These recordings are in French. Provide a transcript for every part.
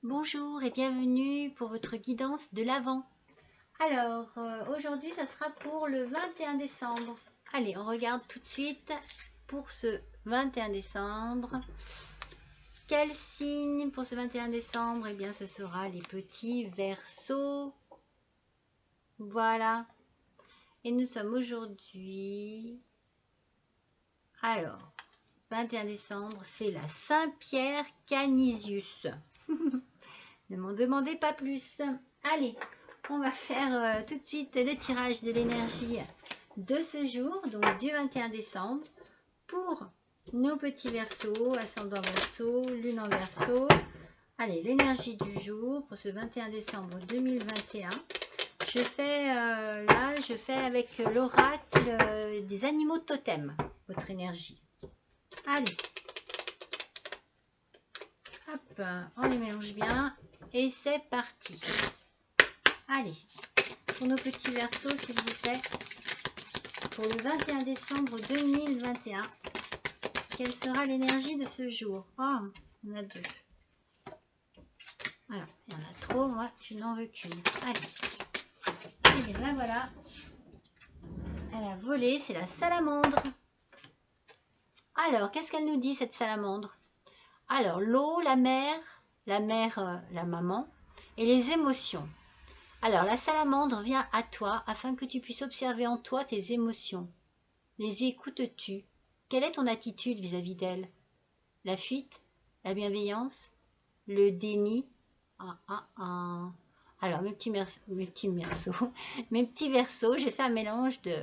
Bonjour et bienvenue pour votre guidance de l'Avent. Alors, aujourd'hui, ça sera pour le 21 décembre. Allez, on regarde tout de suite pour ce 21 décembre. Quel signe pour ce 21 décembre? Eh bien, ce sera les petits Verseaux. Voilà. Et nous sommes aujourd'hui... Alors, 21 décembre, c'est la Saint-Pierre Canisius. Ne m'en demandez pas plus. Allez, on va faire tout de suite le tirage de l'énergie de ce jour, donc du 21 décembre, pour nos petits Verseaux, ascendant Verseau, lune en Verseau. Allez, l'énergie du jour pour ce 21 décembre 2021. Je fais avec l'oracle des animaux totems, votre énergie. Allez, hop, on les mélange bien et c'est parti. Allez, pour nos petits Verseaux, s'il vous plaît, pour le 21 décembre 2021, quelle sera l'énergie de ce jour? Oh, on a deux. Voilà, il y en a trop, moi, je n'en veux qu'une. Allez, et bien là, voilà, elle a volé, c'est la salamandre. Alors, qu'est-ce qu'elle nous dit, cette salamandre? Alors, l'eau, la mère, la maman, et les émotions. Alors, la salamandre vient à toi afin que tu puisses observer en toi tes émotions. Les écoutes-tu? Quelle est ton attitude vis-à-vis d'elle? La fuite? La bienveillance? Le déni? Alors, mes petits Verseaux, j'ai fait un mélange de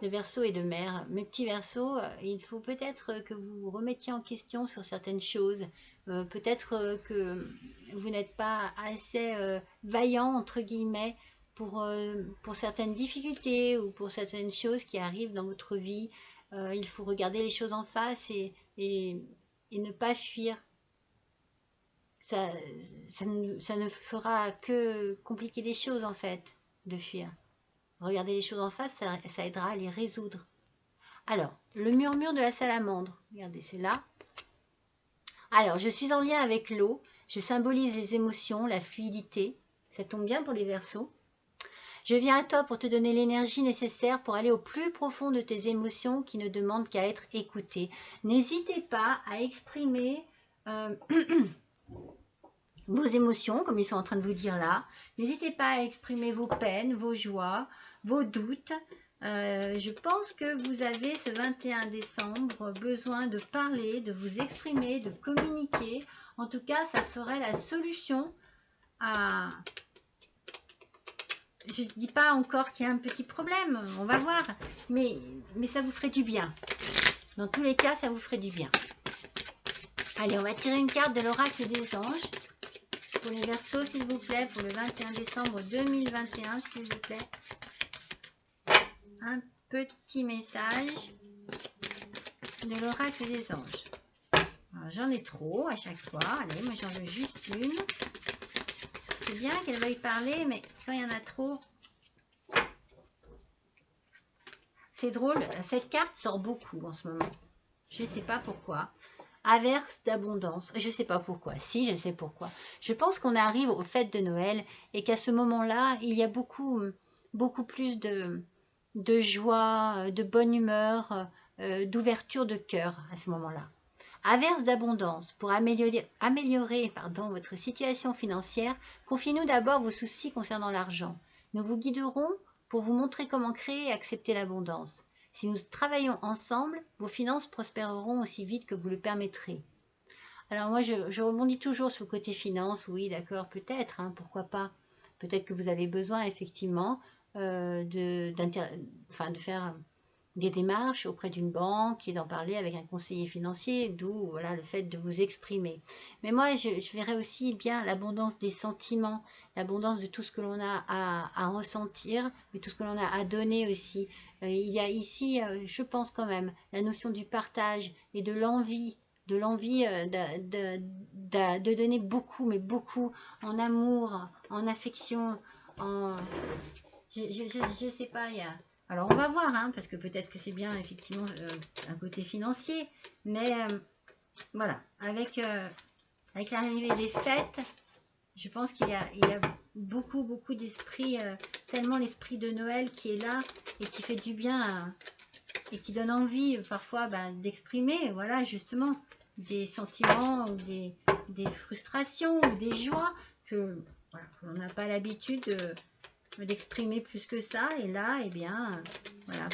Verseau et de mer. Mes petits Verseaux, il faut peut-être que vous vous remettiez en question sur certaines choses. Peut-être que vous n'êtes pas assez vaillant, entre guillemets, pour certaines difficultés ou pour certaines choses qui arrivent dans votre vie. Il faut regarder les choses en face et ne pas fuir. Ça ne fera que compliquer les choses, en fait, de fuir. Regardez les choses en face, ça aidera à les résoudre. Alors, le murmure de la salamandre. Regardez, c'est là. Alors, je suis en lien avec l'eau. Je symbolise les émotions, la fluidité. Ça tombe bien pour les Verseaux. Je viens à toi pour te donner l'énergie nécessaire pour aller au plus profond de tes émotions qui ne demandent qu'à être écoutées. N'hésitez pas à exprimer vos émotions, comme ils sont en train de vous dire là. N'hésitez pas à exprimer vos peines, vos joies, vos doutes. Je pense que vous avez ce 21 décembre besoin de parler, de vous exprimer, de communiquer. En tout cas, ça serait la solution à... Je ne dis pas encore qu'il y a un petit problème, on va voir, mais ça vous ferait du bien. Dans tous les cas, ça vous ferait du bien. Allez, on va tirer une carte de l'oracle des anges. Pour les Verseaux, s'il vous plaît, pour le 21 décembre 2021, s'il vous plaît. Un petit message de l'oracle des anges. J'en ai trop à chaque fois. Allez, moi j'en veux juste une. C'est bien qu'elle veuille parler, mais quand il y en a trop... C'est drôle, cette carte sort beaucoup en ce moment. Je ne sais pas pourquoi. Averse d'abondance. Je ne sais pas pourquoi. Si, je sais pourquoi. Je pense qu'on arrive aux fêtes de Noël et qu'à ce moment-là, il y a beaucoup plus de joie, de bonne humeur, d'ouverture de cœur à ce moment-là. Averse d'abondance. Pour améliorer votre situation financière, confiez-nous d'abord vos soucis concernant l'argent. Nous vous guiderons pour vous montrer comment créer et accepter l'abondance. Si nous travaillons ensemble, vos finances prospéreront aussi vite que vous le permettrez. Alors moi, je rebondis toujours sur le côté finance. Oui, d'accord, peut-être, hein, pourquoi pas. Peut-être que vous avez besoin, effectivement, de faire des démarches auprès d'une banque et d'en parler avec un conseiller financier, d'où voilà, le fait de vous exprimer. Mais moi, je verrais aussi bien l'abondance des sentiments, l'abondance de tout ce que l'on a à ressentir, mais tout ce que l'on a à donner aussi. Il y a ici, je pense quand même, la notion du partage et de l'envie de donner beaucoup, mais beaucoup, en amour, en affection, en... Je sais pas, il y a... Alors, on va voir, hein, parce que peut-être que c'est bien, effectivement, un côté financier. Mais voilà, avec l'arrivée des fêtes, Je pense qu'il y a beaucoup, beaucoup d'esprit, tellement l'esprit de Noël qui est là et qui fait du bien et qui donne envie parfois d'exprimer, voilà, justement, des sentiments ou des frustrations ou des joies que voilà, qu'on n'a pas l'habitude d'exprimer plus que ça. Et là, eh bien, voilà,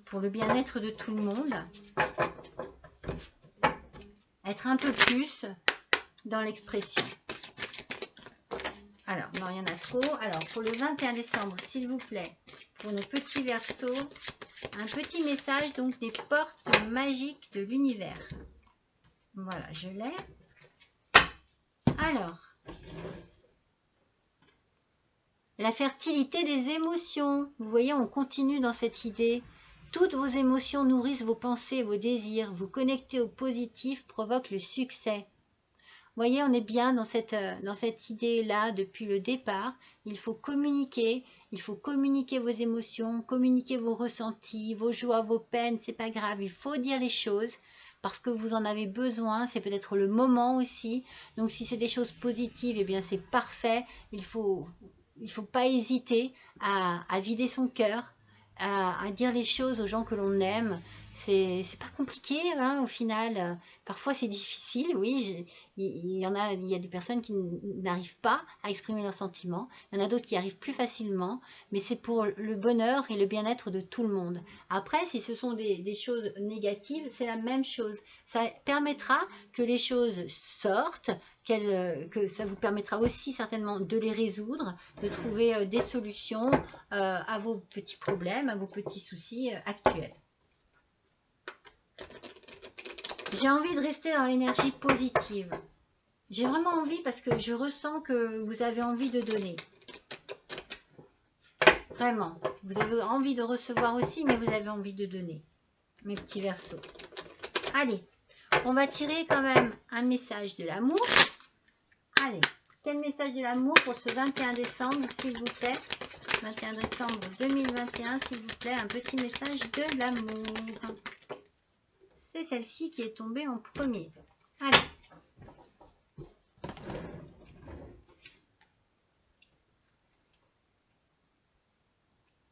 pour le bien-être de tout le monde, être un peu plus dans l'expression. Alors, non, il y en a trop. Alors, pour le 21 décembre, s'il vous plaît, pour nos petits versos, un petit message, donc, des portes magiques de l'univers. Voilà, je l'ai. Alors, la fertilité des émotions. Vous voyez, on continue dans cette idée. Toutes vos émotions nourrissent vos pensées, vos désirs. Vous connecter au positif provoque le succès. Vous voyez, on est bien dans cette idée-là depuis le départ. Il faut communiquer vos émotions, communiquer vos ressentis, vos joies, vos peines, c'est pas grave. Il faut dire les choses parce que vous en avez besoin, c'est peut-être le moment aussi. Donc si c'est des choses positives, eh bien c'est parfait. Il faut pas hésiter à vider son cœur, à dire les choses aux gens que l'on aime. C'est pas compliqué, hein, au final. Parfois c'est difficile, oui. Il y a des personnes qui n'arrivent pas à exprimer leurs sentiments. Il y en a d'autres qui arrivent plus facilement. Mais c'est pour le bonheur et le bien-être de tout le monde. Après, si ce sont des choses négatives, c'est la même chose. Ça permettra que les choses sortent, que ça vous permettra aussi certainement de les résoudre, de trouver des solutions à vos petits problèmes, à vos petits soucis actuels. J'ai envie de rester dans l'énergie positive. J'ai vraiment envie parce que je ressens que vous avez envie de donner. Vraiment. Vous avez envie de recevoir aussi, mais vous avez envie de donner. Mes petits versos. Allez, on va tirer quand même un message de l'amour. Allez, quel message de l'amour pour ce 21 décembre, s'il vous plaît. 21 décembre 2021, s'il vous plaît, un petit message de l'amour. C'est celle-ci qui est tombée en premier. Allez.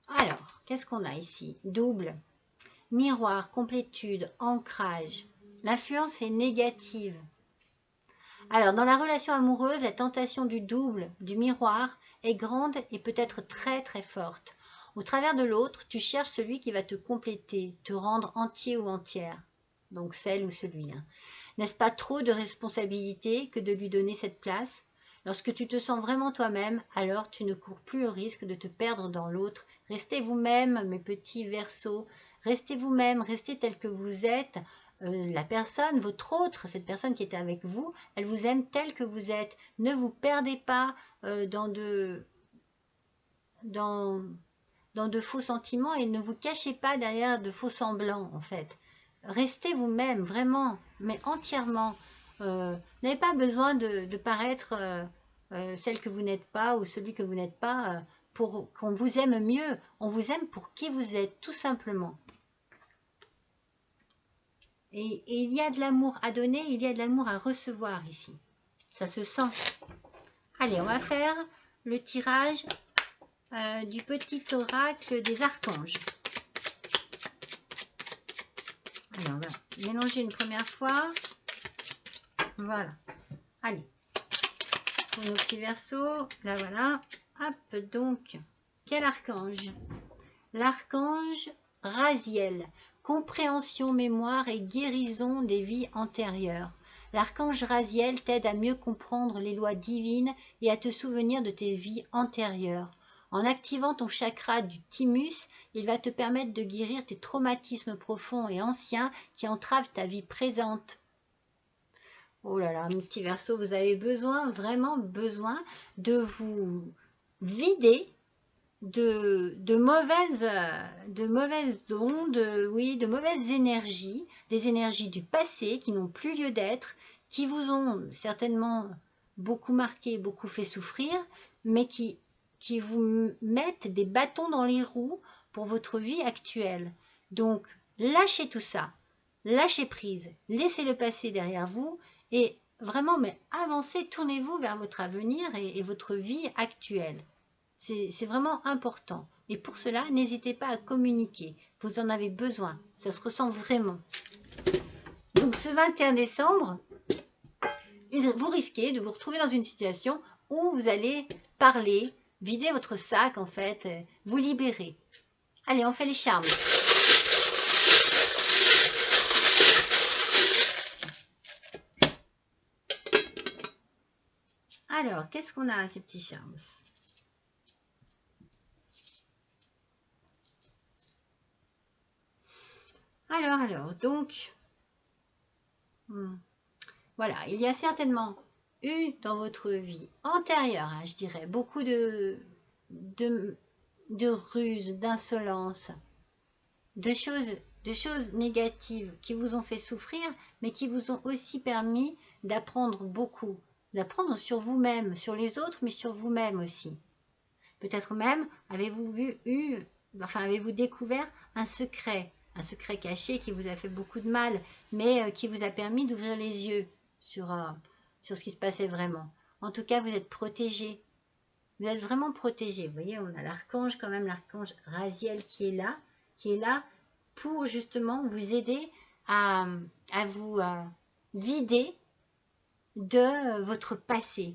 Alors, qu'est-ce qu'on a ici? Double, miroir, complétude, ancrage. L'influence est négative. Alors, dans la relation amoureuse, la tentation du double, du miroir, est grande et peut être très très forte. Au travers de l'autre, tu cherches celui qui va te compléter, te rendre entier ou entière. Donc celle ou celui. N'est-ce pas trop de responsabilité que de lui donner cette place? Lorsque tu te sens vraiment toi-même, alors tu ne cours plus le risque de te perdre dans l'autre. Restez vous-même, mes petits versos. Restez vous-même, restez tel que vous êtes. La personne, votre autre, cette personne qui était avec vous, elle vous aime tel que vous êtes. Ne vous perdez pas dans de faux sentiments et ne vous cachez pas derrière de faux semblants, en fait. Restez vous-même, vraiment, mais entièrement. N'avez pas besoin de paraître celle que vous n'êtes pas ou celui que vous n'êtes pas pour qu'on vous aime mieux. On vous aime pour qui vous êtes, tout simplement. Et il y a de l'amour à donner, il y a de l'amour à recevoir ici. Ça se sent. Allez, on va faire le tirage du petit oracle des archanges. Alors, on va mélanger une première fois. Voilà. Allez. Pour nos petits versos, là voilà. Hop, donc, quel archange? L'archange Raziel. Compréhension, mémoire et guérison des vies antérieures. L'archange Raziel t'aide à mieux comprendre les lois divines et à te souvenir de tes vies antérieures. En activant ton chakra du thymus, il va te permettre de guérir tes traumatismes profonds et anciens qui entravent ta vie présente. Oh là là, mes petits versos, vous avez besoin, vraiment besoin de vous vider de mauvaises ondes, oui, de mauvaises énergies, des énergies du passé qui n'ont plus lieu d'être, qui vous ont certainement beaucoup marqué, beaucoup fait souffrir, mais qui vous mettent des bâtons dans les roues pour votre vie actuelle. Donc, lâchez tout ça, lâchez prise, laissez le passé derrière vous et vraiment, mais avancez, tournez-vous vers votre avenir et votre vie actuelle. C'est vraiment important. Et pour cela, n'hésitez pas à communiquer. Vous en avez besoin. Ça se ressent vraiment. Donc ce 21 décembre, vous risquez de vous retrouver dans une situation où vous allez parler, vider votre sac en fait, vous libérer. Allez, on fait les charmes. Alors, qu'est-ce qu'on a, ces petits charmes? Alors, donc, voilà, il y a certainement eu dans votre vie antérieure, hein, je dirais, beaucoup de ruses, d'insolence, de choses négatives qui vous ont fait souffrir, mais qui vous ont aussi permis d'apprendre beaucoup, d'apprendre sur vous-même, sur les autres, mais sur vous-même aussi. Peut-être même avez-vous avez-vous découvert un secret caché qui vous a fait beaucoup de mal, mais qui vous a permis d'ouvrir les yeux sur ce qui se passait vraiment. En tout cas, vous êtes protégé. Vous êtes vraiment protégé. Vous voyez, on a l'archange quand même, l'archange Raziel qui est là pour justement vous aider à vous vider de votre passé.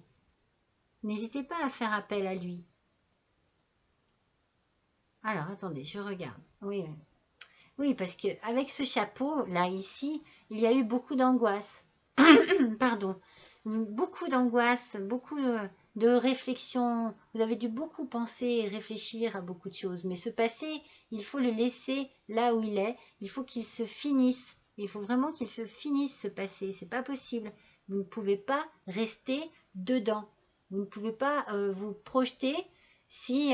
N'hésitez pas à faire appel à lui. Alors, attendez, je regarde. Oui, parce qu'avec ce chapeau, là, ici, il y a eu beaucoup d'angoisse. Pardon. Beaucoup d'angoisse, beaucoup de réflexion. Vous avez dû beaucoup penser et réfléchir à beaucoup de choses. Mais ce passé, il faut le laisser là où il est. Il faut qu'il se finisse. Il faut vraiment qu'il se finisse, ce passé. C'est pas possible. Vous ne pouvez pas rester dedans. Vous ne pouvez pas vous projeter si...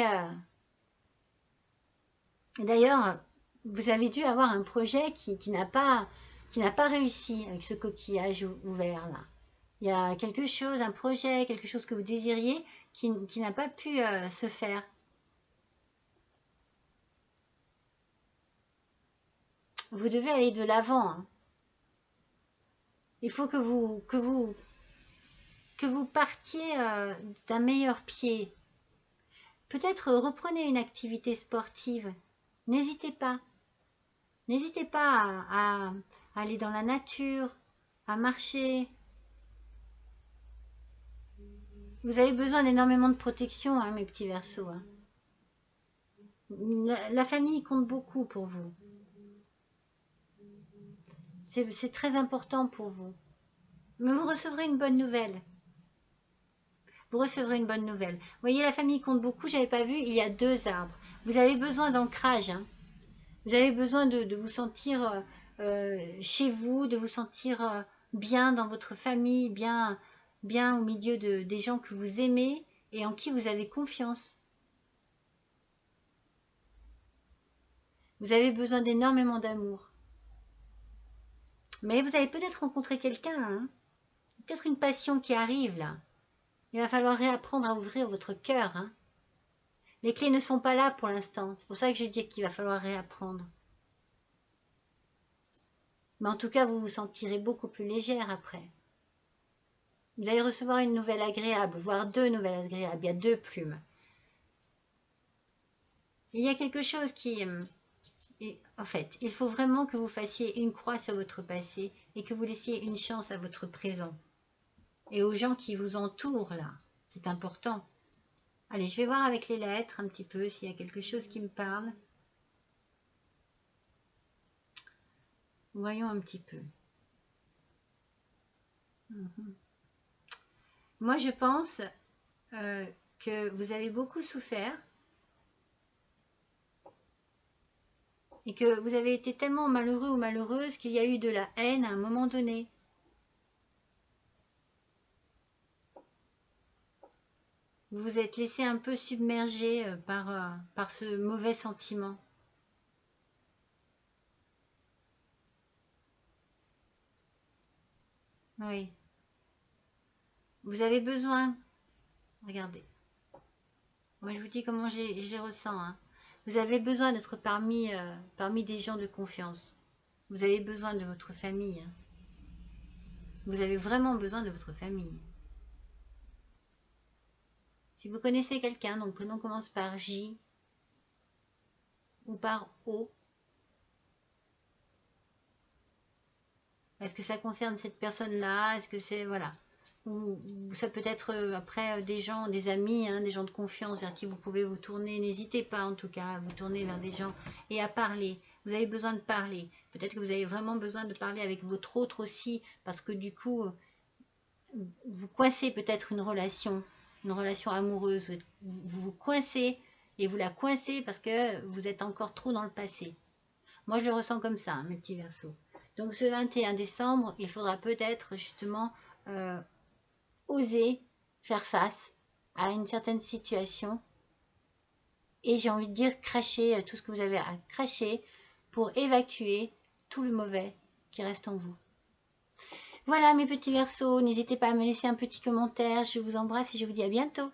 D'ailleurs, vous avez dû avoir un projet qui n'a pas réussi avec ce coquillage ouvert là. Il y a quelque chose, un projet, quelque chose que vous désiriez qui n'a pas pu se faire. Vous devez aller de l'avant. Hein. Il faut que vous partiez d'un meilleur pied. Peut-être reprenez une activité sportive. N'hésitez pas. N'hésitez pas à aller dans la nature, à marcher. Vous avez besoin d'énormément de protection, hein, mes petits Verseaux. Hein. La famille compte beaucoup pour vous. C'est très important pour vous. Mais vous recevrez une bonne nouvelle. Vous recevrez une bonne nouvelle. Vous voyez, la famille compte beaucoup. J'avais pas vu, il y a 2 arbres. Vous avez besoin d'ancrage. Hein. Vous avez besoin de vous sentir chez vous, de vous sentir bien dans votre famille, bien au milieu des gens que vous aimez et en qui vous avez confiance. Vous avez besoin d'énormément d'amour. Mais vous allez peut-être rencontrer quelqu'un, hein, peut-être une passion qui arrive là. Il va falloir réapprendre à ouvrir votre cœur. Hein. Les clés ne sont pas là pour l'instant. C'est pour ça que je dis qu'il va falloir réapprendre. Mais en tout cas, vous vous sentirez beaucoup plus légère après. Vous allez recevoir une nouvelle agréable, voire 2 nouvelles agréables. Il y a 2 plumes. Il y a quelque chose qui... En fait, il faut vraiment que vous fassiez une croix sur votre passé et que vous laissiez une chance à votre présent. Et aux gens qui vous entourent là. C'est important. Allez, je vais voir avec les lettres un petit peu s'il y a quelque chose qui me parle. Voyons un petit peu. Moi, je pense que vous avez beaucoup souffert et que vous avez été tellement malheureux ou malheureuse qu'il y a eu de la haine à un moment donné. Vous vous êtes laissé un peu submerger par ce mauvais sentiment. Oui. Vous avez besoin, regardez, moi je vous dis comment je les ressens, hein. Vous avez besoin d'être parmi des gens de confiance. Vous avez besoin de votre famille. Hein. Vous avez vraiment besoin de votre famille. Si vous connaissez quelqu'un dont le prénom commence par J ou par O, est-ce que ça concerne cette personne-là? Est-ce que c'est... Voilà. Ou ça peut être après des gens, des amis, hein, des gens de confiance vers qui vous pouvez vous tourner. N'hésitez pas en tout cas à vous tourner vers des gens et à parler. Vous avez besoin de parler. Peut-être que vous avez vraiment besoin de parler avec votre autre aussi, parce que du coup, vous coincez peut-être une relation amoureuse. Vous vous coincez et vous la coincez parce que vous êtes encore trop dans le passé. Moi, je le ressens comme ça, hein, mes petits Verseaux. Donc, ce 21 décembre, il faudra peut-être justement oser faire face à une certaine situation. Et j'ai envie de dire, cracher tout ce que vous avez à cracher pour évacuer tout le mauvais qui reste en vous. Voilà mes petits Verseaux, n'hésitez pas à me laisser un petit commentaire. Je vous embrasse et je vous dis à bientôt.